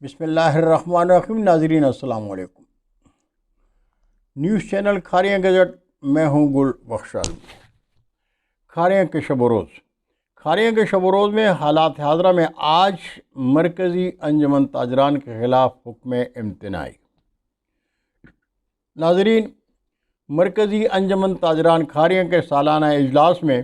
بسم اللہ الرحمن الرحیم۔ ناظرین السلام علیکم۔ نیوز چینل کھاریاں گزٹ میں ہوں گل بخش عالم۔ کھاریاں کے شب و روز۔ کھاریاں کے شب و روز میں حالات حاضرہ میں آج مرکزی انجمن تاجران کے خلاف حکم امتناعی۔ ناظرین، مرکزی انجمن تاجران کھاریاں کے سالانہ اجلاس میں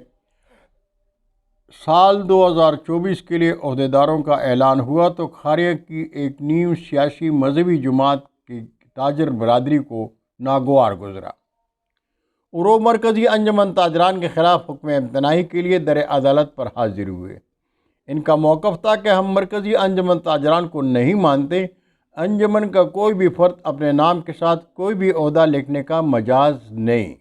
سال 2024 کے لیے عہدیداروں کا اعلان ہوا تو کھاریاں کی ایک نیم سیاسی مذہبی جماعت کی تاجر برادری کو ناگوار گزرا اور وہ مرکزی انجمن تاجران کے خلاف حکم امتناعی کے لیے در عدالت پر حاضر ہوئے۔ ان کا موقف تھا کہ ہم مرکزی انجمن تاجران کو نہیں مانتے، انجمن کا کوئی بھی فرد اپنے نام کے ساتھ کوئی بھی عہدہ لکھنے کا مجاز نہیں۔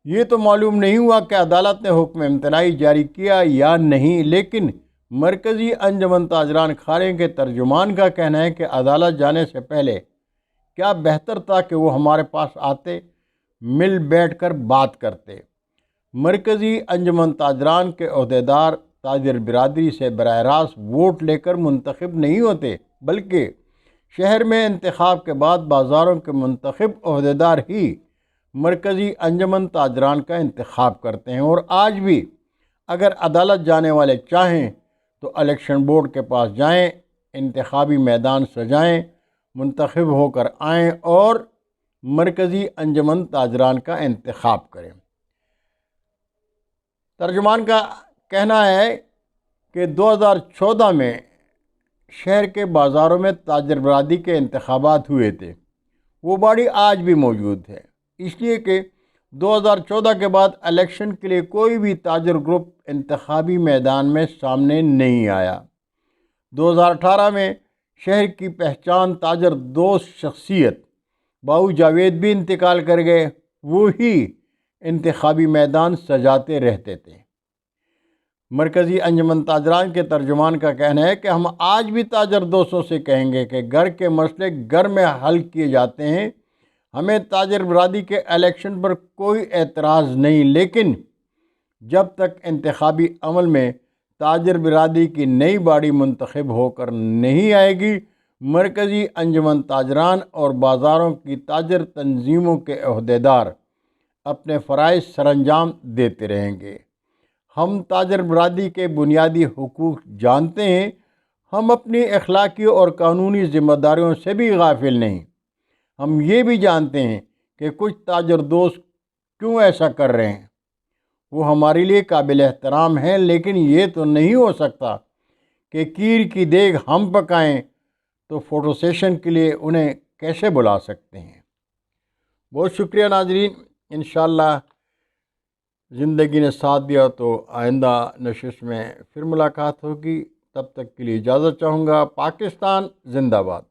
یہ تو معلوم نہیں ہوا کہ عدالت نے حکم امتناعی جاری کیا یا نہیں، لیکن مرکزی انجمن تاجران کھاریاں کے ترجمان کا کہنا ہے کہ عدالت جانے سے پہلے کیا بہتر تھا کہ وہ ہمارے پاس آتے، مل بیٹھ کر بات کرتے۔ مرکزی انجمن تاجران کے عہدیدار تاجر برادری سے براہ راست ووٹ لے کر منتخب نہیں ہوتے، بلکہ شہر میں انتخاب کے بعد بازاروں کے منتخب عہدیدار ہی مرکزی انجمن تاجران کا انتخاب کرتے ہیں۔ اور آج بھی اگر عدالت جانے والے چاہیں تو الیکشن بورڈ کے پاس جائیں، انتخابی میدان سجائیں، منتخب ہو کر آئیں اور مرکزی انجمن تاجران کا انتخاب کریں۔ ترجمان کا کہنا ہے کہ 2014 میں شہر کے بازاروں میں تاجر برادری کے انتخابات ہوئے تھے، وہ باڈی آج بھی موجود ہے، اس لیے کہ 2014 کے بعد الیکشن کے لیے کوئی بھی تاجر گروپ انتخابی میدان میں سامنے نہیں آیا۔ 2018 میں شہر کی پہچان تاجر دوست شخصیت باؤ جاوید بھی انتقال کر گئے، وہی انتخابی میدان سجاتے رہتے تھے۔ مرکزی انجمن تاجران کے ترجمان کا کہنا ہے کہ ہم آج بھی تاجر دوستوں سے کہیں گے کہ گھر کے مسئلے گھر میں حل کیے جاتے ہیں، ہمیں تاجر برادری کے الیکشن پر کوئی اعتراض نہیں، لیکن جب تک انتخابی عمل میں تاجر برادری کی نئی باڈی منتخب ہو کر نہیں آئے گی، مرکزی انجمن تاجران اور بازاروں کی تاجر تنظیموں کے عہدیدار اپنے فرائض سر انجام دیتے رہیں گے۔ ہم تاجر برادری کے بنیادی حقوق جانتے ہیں، ہم اپنی اخلاقی اور قانونی ذمہ داریوں سے بھی غافل نہیں۔ ہم یہ بھی جانتے ہیں کہ کچھ تاجر دوست کیوں ایسا کر رہے ہیں، وہ ہمارے لیے قابل احترام ہیں، لیکن یہ تو نہیں ہو سکتا کہ کیر کی دیگ ہم پکائیں تو فوٹو سیشن کے لیے انہیں کیسے بلا سکتے ہیں۔ بہت شکریہ ناظرین، انشاءاللہ زندگی نے ساتھ دیا تو آئندہ نشست میں پھر ملاقات ہوگی، تب تک کے لیے اجازت چاہوں گا۔ پاکستان زندہ باد۔